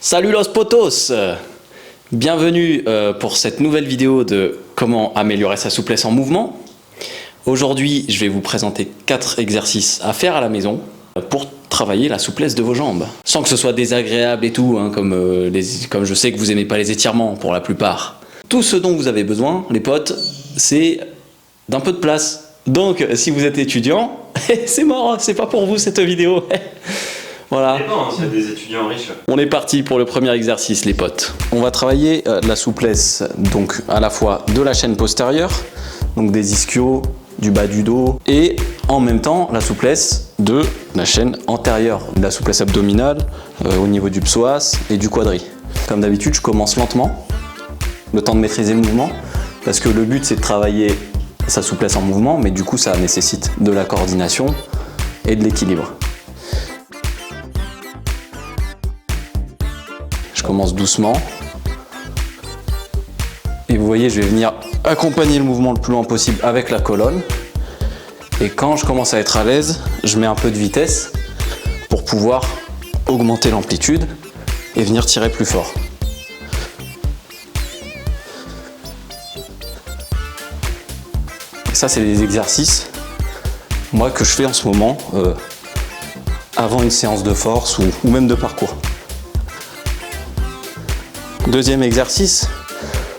Salut los potos! Bienvenue pour cette nouvelle vidéo de comment améliorer sa souplesse en mouvement. Aujourd'hui, je vais vous présenter 4 exercices à faire à la maison pour travailler la souplesse de vos jambes. Sans que ce soit désagréable et tout, hein, comme je sais que vous n'aimez pas les étirements pour la plupart. Tout ce dont vous avez besoin, les potes, c'est d'un peu de place. Donc, si vous êtes étudiant, c'est mort, c'est pas pour vous cette vidéo. Voilà. Ça dépend, c'est des étudiants riches. On est parti pour le premier exercice, les potes. On va travailler la souplesse, donc à la fois de la chaîne postérieure, donc des ischios, du bas du dos, et en même temps la souplesse de la chaîne antérieure, de la souplesse abdominale au niveau du psoas et du quadri. Comme d'habitude, je commence lentement, le temps de maîtriser le mouvement, parce que le but c'est de travailler sa souplesse en mouvement, mais du coup ça nécessite de la coordination et de l'équilibre. Je commence doucement. Et vous voyez, je vais venir accompagner le mouvement le plus loin possible avec la colonne. Et quand je commence à être à l'aise, je mets un peu de vitesse pour pouvoir augmenter l'amplitude et venir tirer plus fort. Et ça, c'est des exercices, moi, que je fais en ce moment avant une séance de force ou même de parcours. Deuxième exercice,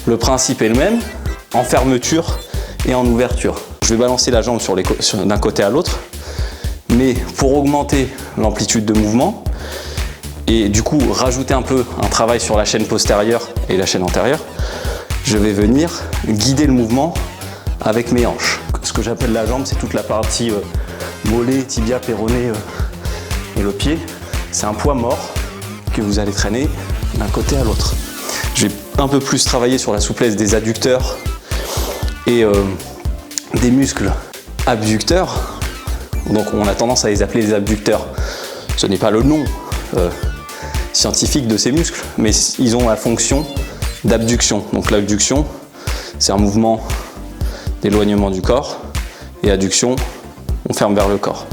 le principe est le même, en fermeture et en ouverture. Je vais balancer la jambe d'un côté à l'autre, mais pour augmenter l'amplitude de mouvement et du coup rajouter un peu un travail sur la chaîne postérieure et la chaîne antérieure, je vais venir guider le mouvement avec mes hanches. Ce que j'appelle la jambe, c'est toute la partie mollet, tibia, péroné et le pied. C'est un poids mort que vous allez traîner d'un côté à l'autre. Je vais un peu plus travailler sur la souplesse des adducteurs et des muscles abducteurs. Donc on a tendance à les appeler les abducteurs. Ce n'est pas le nom scientifique de ces muscles, mais ils ont la fonction d'abduction. Donc l'abduction, c'est un mouvement d'éloignement du corps, et adduction, on ferme vers le corps.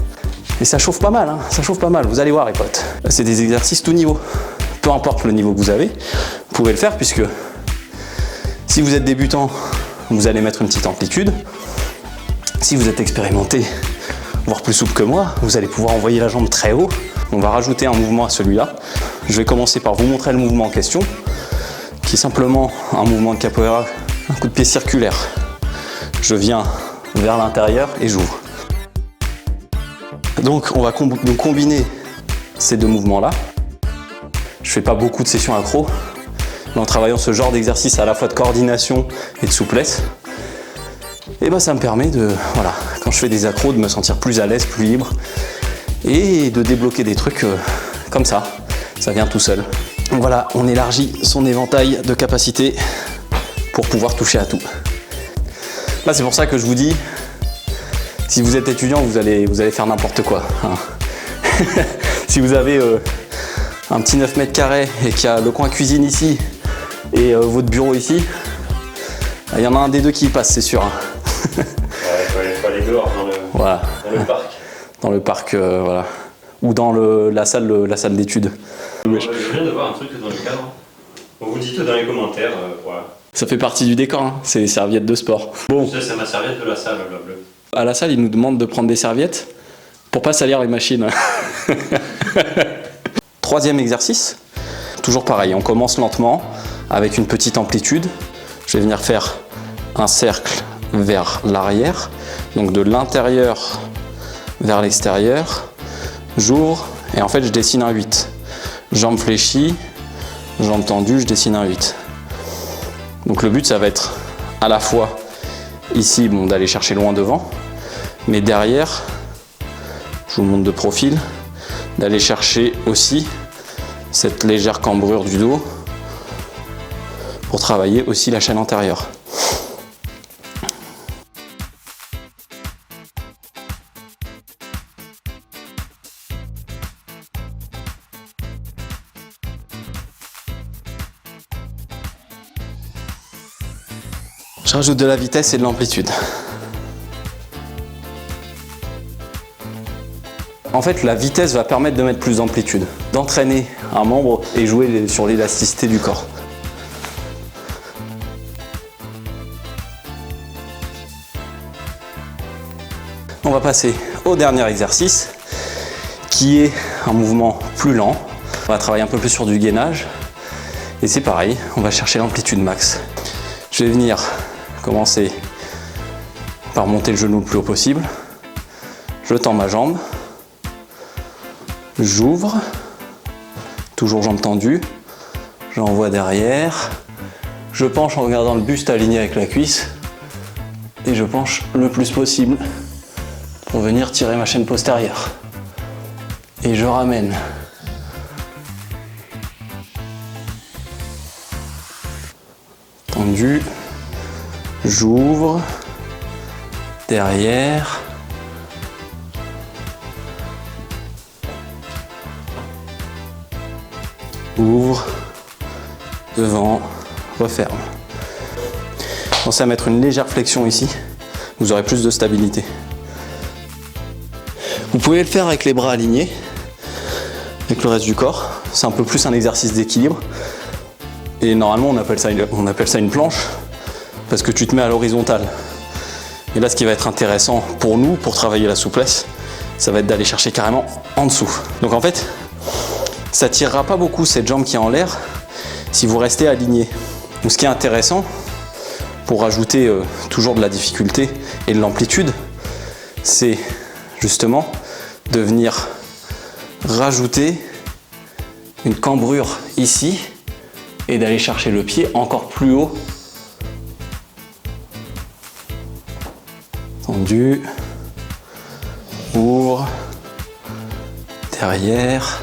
Et ça chauffe pas mal, hein, ça chauffe pas mal, vous allez voir les potes. C'est des exercices tout niveau. Peu importe le niveau que vous avez, vous pouvez le faire puisque si vous êtes débutant, vous allez mettre une petite amplitude. Si vous êtes expérimenté, voire plus souple que moi, vous allez pouvoir envoyer la jambe très haut. On va rajouter un mouvement à celui-là. Je vais commencer par vous montrer le mouvement en question, qui est simplement un mouvement de capoeira, un coup de pied circulaire. Je viens vers l'intérieur et j'ouvre. Donc on va combiner ces deux mouvements-là. Je fais pas beaucoup de sessions accro, mais en travaillant ce genre d'exercice à la fois de coordination et de souplesse, et ben ça me permet de, voilà, quand je fais des accros, de me sentir plus à l'aise, plus libre, et de débloquer des trucs comme ça. Ça vient tout seul. Donc voilà, on élargit son éventail de capacités pour pouvoir toucher à tout. Là, c'est pour ça que je vous dis, si vous êtes étudiant, vous allez faire n'importe quoi. Hein. Si vous avez un petit 9 mètres carrés et qu'il y a le coin cuisine ici et votre bureau ici, il y en a un des deux qui y passe, c'est sûr. Hein. Ouais, il faut aller dehors voilà. Dans le parc. Dans le parc, voilà. Ou dans la salle d'études. Je viens de voir un truc dans le cadre. Vous dites dans les commentaires, voilà. Ça fait partie du décor, hein. C'est les serviettes de sport. Bon. Ça, c'est ma serviette de la salle, la bleue. À la salle, ils nous demandent de prendre des serviettes pour pas salir les machines. Troisième exercice, toujours pareil, on commence lentement avec une petite amplitude. Je vais venir faire un cercle vers l'arrière, donc de l'intérieur vers l'extérieur. J'ouvre et en fait je dessine un 8. Jambes fléchies, jambes tendues, je dessine un 8. Donc le but ça va être à la fois ici d'aller chercher loin devant, mais derrière, je vous le montre de profil, d'aller chercher aussi cette légère cambrure du dos pour travailler aussi la chaîne antérieure. Je rajoute de la vitesse et de l'amplitude. En fait, la vitesse va permettre de mettre plus d'amplitude, d'entraîner un membre et jouer sur l'élasticité du corps. On va passer au dernier exercice qui est un mouvement plus lent. On va travailler un peu plus sur du gainage et c'est pareil, on va chercher l'amplitude max. Je vais venir commencer par monter le genou le plus haut possible. Je tends ma jambe, j'ouvre, toujours jambe tendue, j'envoie derrière, je penche en regardant le buste aligné avec la cuisse et je penche le plus possible pour venir tirer ma chaîne postérieure. Et je ramène. Tendu, j'ouvre, derrière, ouvre, devant, referme. Pensez à mettre une légère flexion ici, vous aurez plus de stabilité. Vous pouvez le faire avec les bras alignés, avec le reste du corps. C'est un peu plus un exercice d'équilibre. Et normalement, on appelle ça une planche, parce que tu te mets à l'horizontale. Et là, ce qui va être intéressant pour nous, pour travailler la souplesse, ça va être d'aller chercher carrément en dessous. Donc en fait, ça tirera pas beaucoup cette jambe qui est en l'air si vous restez aligné. Donc ce qui est intéressant, pour rajouter toujours de la difficulté et de l'amplitude, c'est justement de venir rajouter une cambrure ici et d'aller chercher le pied encore plus haut. Tendu, ouvre, derrière.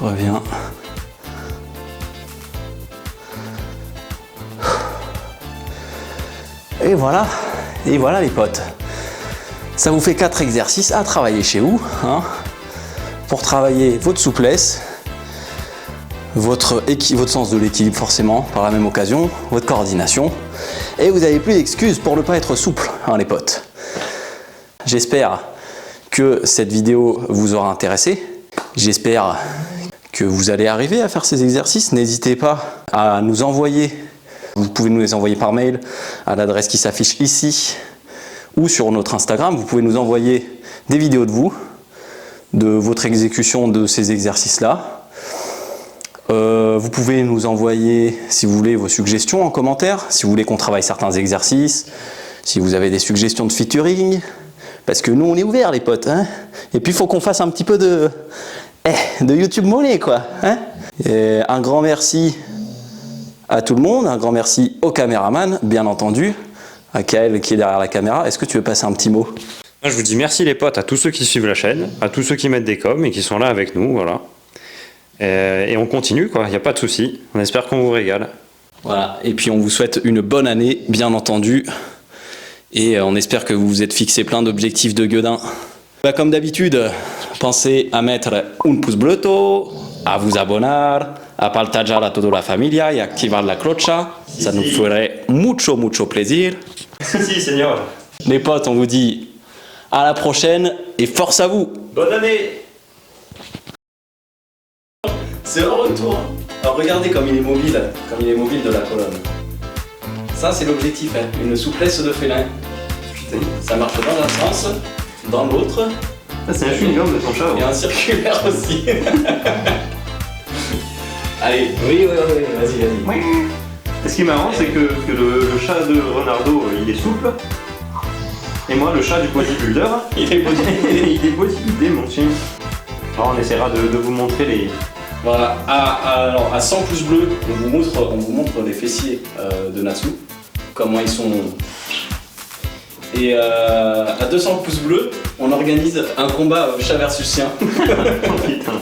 Reviens. Et voilà les potes. Ça vous fait 4 exercices à travailler chez vous, hein, pour travailler votre souplesse, votre sens de l'équilibre forcément par la même occasion, votre coordination. Et vous n'avez plus d'excuses pour ne pas être souple, hein, les potes. J'espère que cette vidéo vous aura intéressé. J'espère que vous allez arriver à faire ces exercices. N'hésitez pas à nous envoyer. Vous pouvez nous les envoyer par mail à l'adresse qui s'affiche ici ou sur notre Instagram. Vous pouvez nous envoyer des vidéos de vous, de votre exécution de ces exercices-là. Vous pouvez nous envoyer, si vous voulez, vos suggestions en commentaire, si vous voulez qu'on travaille certains exercices, si vous avez des suggestions de featuring, parce que nous, on est ouverts, les potes, hein. Et puis, il faut qu'on fasse un petit peu de YouTube monnaie, quoi, hein. Et un grand merci à tout le monde, un grand merci au caméraman, bien entendu, à Kael qui est derrière la caméra. Est-ce que tu veux passer un petit mot? Moi, je vous dis merci les potes à tous ceux qui suivent la chaîne, à tous ceux qui mettent des coms et qui sont là avec nous, voilà. Et on continue, quoi, il n'y a pas de souci. On espère qu'on vous régale. Voilà, et puis on vous souhaite une bonne année, bien entendu. Et on espère que vous vous êtes fixé plein d'objectifs de gueudin. Bah, comme d'habitude, pensez à mettre un pouce bleu, à vous abonner, à partager a toda la familia y activar la clocha. Ça nous ferait mucho plaisir. Si, señor. Les potes, on vous dit à la prochaine et force à vous. Bonne année. C'est le retour. Alors regardez comme il est mobile de la colonne. Ça c'est l'objectif, hein. Une souplesse de félin. Putain. Ça marche dans un sens, dans l'autre. C'est un chewing-gum de ton chat. Et un circulaire aussi. Allez, oui, vas-y. Et ce qui est marrant, c'est que le chat de Renardo, il est souple. Et moi, le chat du bodybuilder, il est bodybuildé, mon chien. Alors on essaiera de vous montrer les... Voilà, alors à 100 pouces bleus, on vous montre les fessiers de Natsu, comment ils sont. Et à 200 pouces bleus, on organise un combat chat versus chien. Oh putain.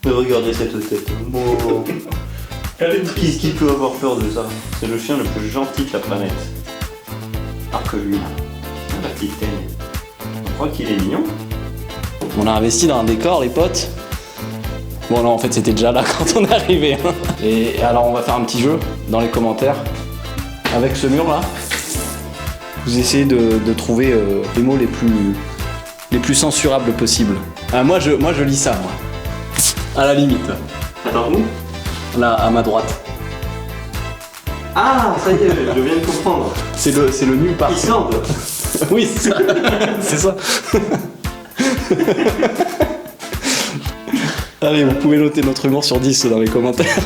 Mais regardez cette tête. Oh. Qui peut avoir peur de ça? C'est le chien le plus gentil de la planète. Ah que lui. La petite teigne. On croit qu'il est mignon. On a investi dans un décor, les potes. Bon non, en fait c'était déjà là quand on est arrivé. Et alors on va faire un petit jeu dans les commentaires. avec ce mur là, vous essayez de trouver les mots les plus censurables possibles. Ah, moi je lis ça, moi. À la limite. Attends, où? Là, à ma droite. Ah, ça y est, je viens de comprendre. C'est le nulle part. Islande. Oui, c'est ça. C'est ça. Allez, vous pouvez noter notre humour sur 10 dans les commentaires.